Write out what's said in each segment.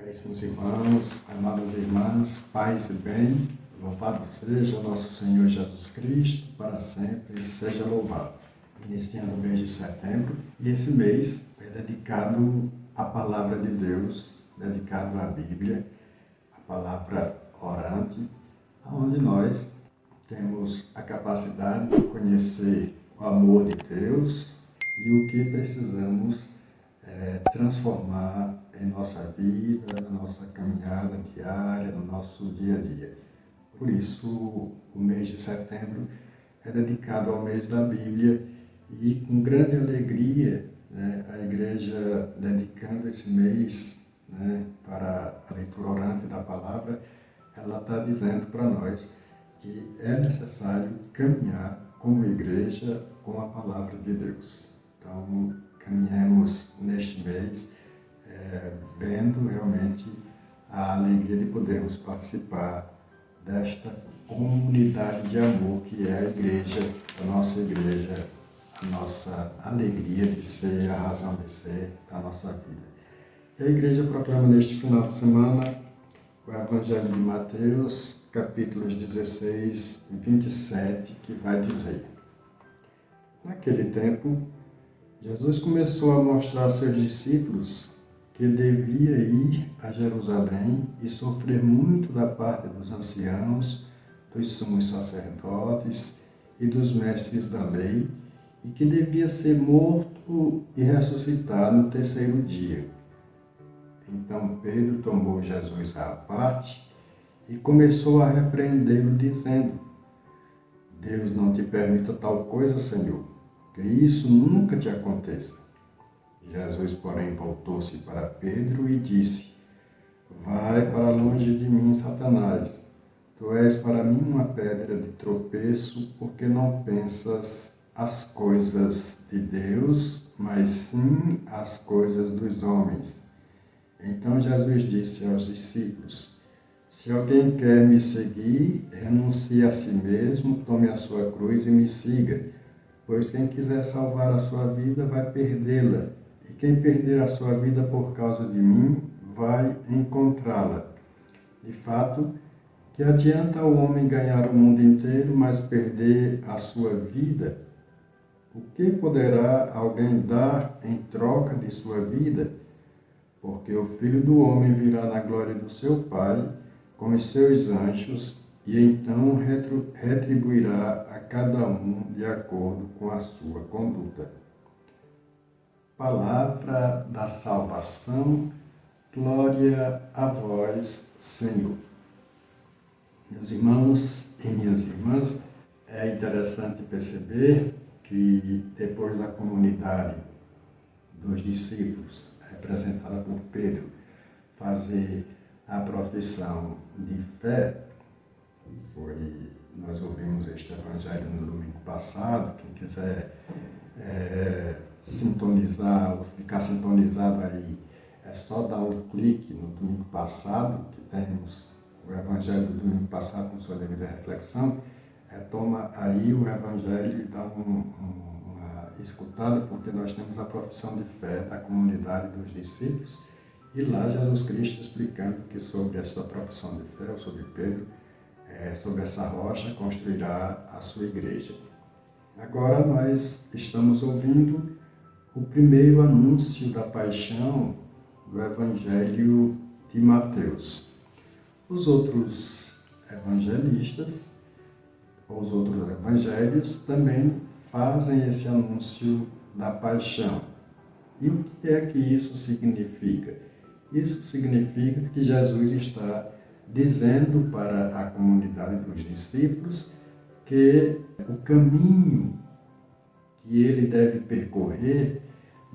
Caríssimos irmãos, amadas irmãs, paz e bem, louvado seja nosso Senhor Jesus Cristo, para sempre seja louvado. Iniciando o mês de setembro, e esse mês é dedicado à Palavra de Deus, dedicado à Bíblia, a palavra orante, onde nós temos a capacidade de conhecer o amor de Deus e o que precisamos transformar em nossa vida, na nossa caminhada diária, no nosso dia a dia. Por isso, o mês de setembro é dedicado ao mês da Bíblia e com grande alegria, a igreja dedicando esse mês para a leitura orante da palavra, ela está dizendo para nós que é necessário caminhar como igreja com a palavra de Deus. Então, caminhemos neste mês vendo realmente a alegria de podermos participar desta comunidade de amor que é a igreja, a nossa alegria de ser, a razão de ser da nossa vida. E a igreja proclama neste final de semana o Evangelho de Mateus, capítulos 16 e 27, que vai dizer: naquele tempo, Jesus começou a mostrar a seus discípulos que devia ir a Jerusalém e sofrer muito da parte dos anciãos, dos sumos sacerdotes e dos mestres da lei, e que devia ser morto e ressuscitar no terceiro dia. Então Pedro tomou Jesus à parte e começou a repreendê-lo, dizendo: Deus não te permita tal coisa, Senhor, que isso nunca te aconteça. Jesus, porém, voltou-se para Pedro e disse: vai para longe de mim, Satanás. Tu és para mim uma pedra de tropeço, porque não pensas as coisas de Deus, mas sim as coisas dos homens. Então Jesus disse aos discípulos: se alguém quer me seguir, renuncie a si mesmo, tome a sua cruz e me siga. Pois quem quiser salvar a sua vida vai perdê-la, e quem perder a sua vida por causa de mim vai encontrá-la. De fato, que adianta o homem ganhar o mundo inteiro, mas perder a sua vida? O que poderá alguém dar em troca de sua vida? Porque o Filho do Homem virá na glória do seu Pai, com os seus anjos, e então retribuirá a cada um de acordo com a sua conduta. Palavra da salvação, glória a vós, Senhor. Meus irmãos e minhas irmãs, é interessante perceber que depois da comunidade dos discípulos, representada por Pedro, fazer a profissão de fé, nós ouvimos este evangelho no domingo passado. Quem quiser sintonizar ou ficar sintonizado aí, é só dar um clique no domingo passado, que temos o evangelho do domingo passado com sua devida reflexão. Retoma aí o evangelho e dá uma escutada, porque nós temos a profissão de fé da comunidade dos discípulos, e lá Jesus Cristo explicando que sobre essa profissão de fé, sobre Pedro, sobre essa rocha construirá a sua igreja. Agora nós estamos ouvindo o primeiro anúncio da paixão do Evangelho de Mateus. Os outros evangelistas, os outros evangelhos também fazem esse anúncio da paixão. E o que é que isso significa? Isso significa que Jesus está dizendo para a comunidade dos discípulos que o caminho que ele deve percorrer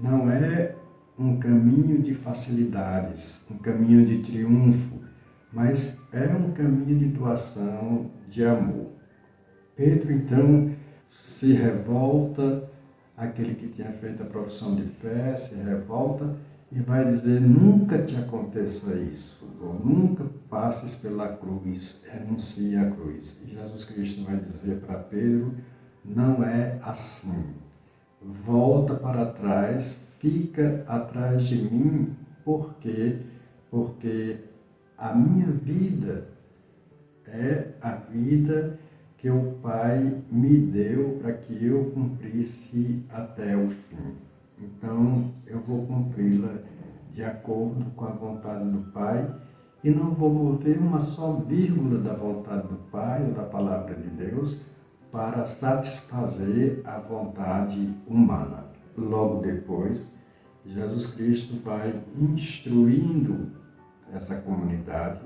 não é um caminho de facilidades, um caminho de triunfo, mas é um caminho de doação, de amor. Pedro, então, se revolta, aquele que tinha feito a profissão de fé, se revolta e vai dizer: nunca te aconteça isso, ou nunca passes pela cruz, renuncie à cruz. E Jesus Cristo vai dizer para Pedro: não é assim. Volta para trás, fica atrás de mim, porque porque a minha vida é a vida que o Pai me deu para que eu cumprisse até o fim. Então, eu vou cumpri-la de acordo com a vontade do Pai e não vou mover uma só vírgula da vontade do Pai ou da palavra de Deus para satisfazer a vontade humana. Logo depois, Jesus Cristo vai instruindo essa comunidade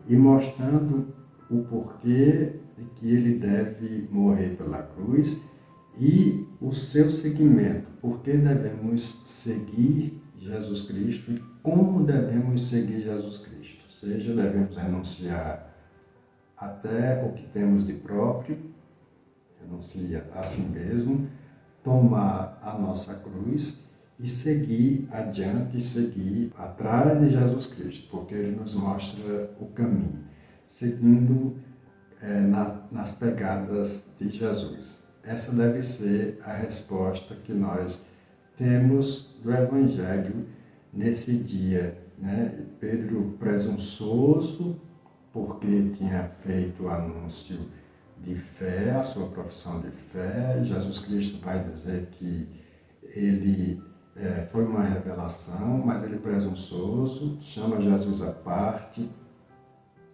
e mostrando o porquê de que ele deve morrer pela cruz e o seu seguimento, por que devemos seguir Jesus Cristo e como devemos seguir Jesus Cristo. Ou seja, devemos renunciar até o que temos de próprio, renunciar a si mesmo, tomar a nossa cruz e seguir adiante, seguir atrás de Jesus Cristo, porque ele nos mostra o caminho, seguindo nas pegadas de Jesus. Essa deve ser a resposta que nós temos do Evangelho nesse dia, né? Pedro presunçoso, porque tinha feito o anúncio de fé, a sua profissão de fé. Jesus Cristo vai dizer que ele foi uma revelação, mas ele presunçoso, chama Jesus à parte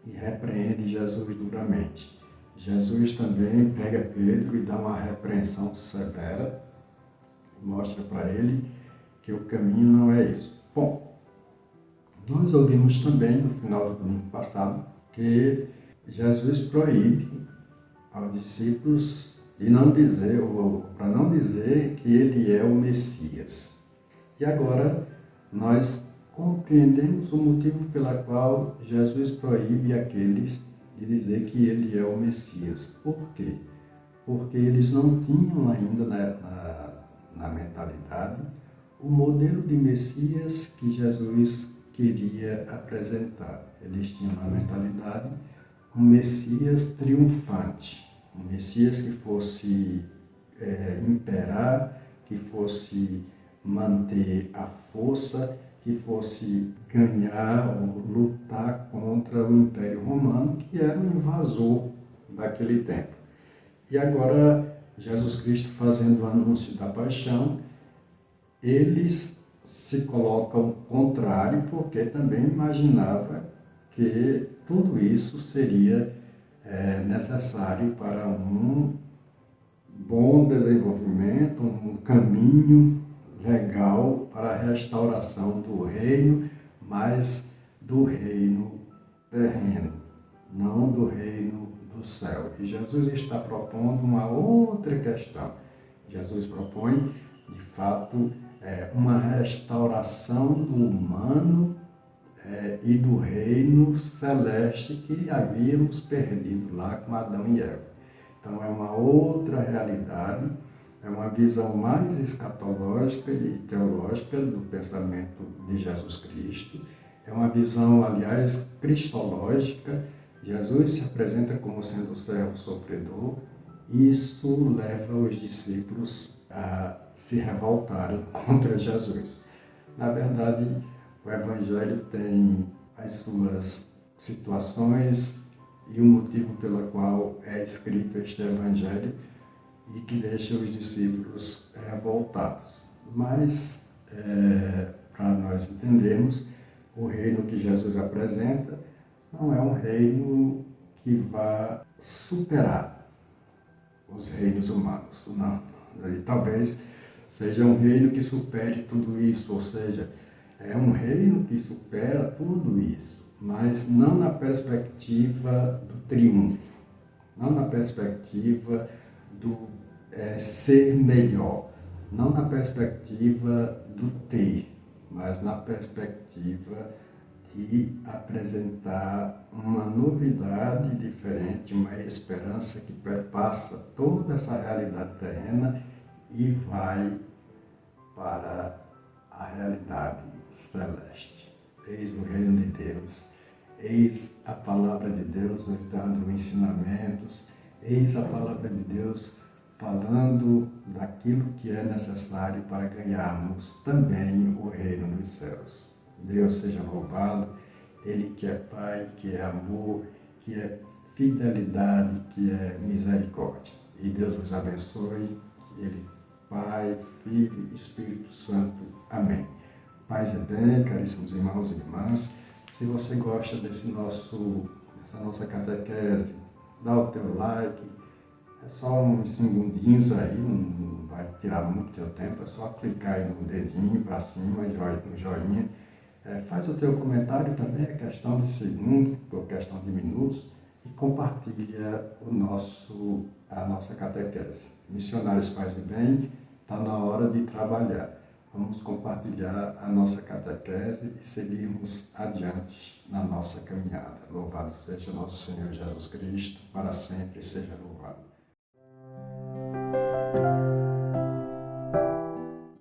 e repreende Jesus duramente. Jesus também pega Pedro e dá uma repreensão severa, mostra para ele que o caminho não é isso. Bom, nós ouvimos também no final do domingo passado que Jesus proíbe aos discípulos de não dizer, ou para não dizer que ele é o Messias. E agora nós compreendemos o motivo pela qual Jesus proíbe aqueles de dizer que ele é o Messias. Por quê? Porque eles não tinham ainda na mentalidade o modelo de Messias que Jesus queria apresentar. Eles tinham na mentalidade um Messias triunfante, um Messias que fosse imperar, que fosse manter a força, que fosse ganhar ou lutar contra o Império Romano, que era um invasor daquele tempo. E agora, Jesus Cristo fazendo o anúncio da paixão, eles se colocam contrário, porque também imaginava que tudo isso seria necessário para um bom desenvolvimento, um caminho legal para a restauração do reino, mas do reino terreno, não do reino do céu. E Jesus está propondo uma outra questão. Jesus propõe, de fato, uma restauração do humano e do reino celeste que havíamos perdido lá com Adão e Eva. Então é uma outra realidade, é uma visão mais escatológica e teológica do pensamento de Jesus Cristo. É uma visão, aliás, cristológica. Jesus se apresenta como sendo o servo sofredor. Isso leva os discípulos a se revoltarem contra Jesus. Na verdade, o Evangelho tem as suas situações e o motivo pelo qual é escrito este Evangelho e que deixa os discípulos revoltados. Mas, para nós entendermos, o reino que Jesus apresenta não é um reino que vá superar os reinos humanos, não. E talvez seja um reino que supere tudo isso, ou seja, é um reino que supera tudo isso, mas não na perspectiva do triunfo, não na perspectiva do ser melhor, não na perspectiva do ter, mas na perspectiva de apresentar uma novidade diferente, uma esperança que perpassa toda essa realidade terrena e vai para a realidade celeste. Eis o reino de Deus, eis a palavra de Deus nos dando ensinamentos, eis a palavra de Deus falando daquilo que é necessário para ganharmos também o reino dos céus. Deus seja louvado Ele que é Pai, que é amor, que é fidelidade, que é misericórdia. E Deus vos abençoe. Ele, Pai, Filho e Espírito Santo. Amém. Paz e bem, caríssimos irmãos e irmãs. Se você gosta dessa nossa catequese, dá o teu like. É só uns segundinhos aí, não vai tirar muito teu tempo. É só clicar aí no dedinho para cima, no joinha. Faz o teu comentário também, é questão de segundos ou questão de minutos, e compartilha a nossa catequese. Missionários Paz e Bem, está na hora de trabalhar. Vamos compartilhar a nossa catequese e seguirmos adiante na nossa caminhada. Louvado seja nosso Senhor Jesus Cristo, para sempre seja louvado.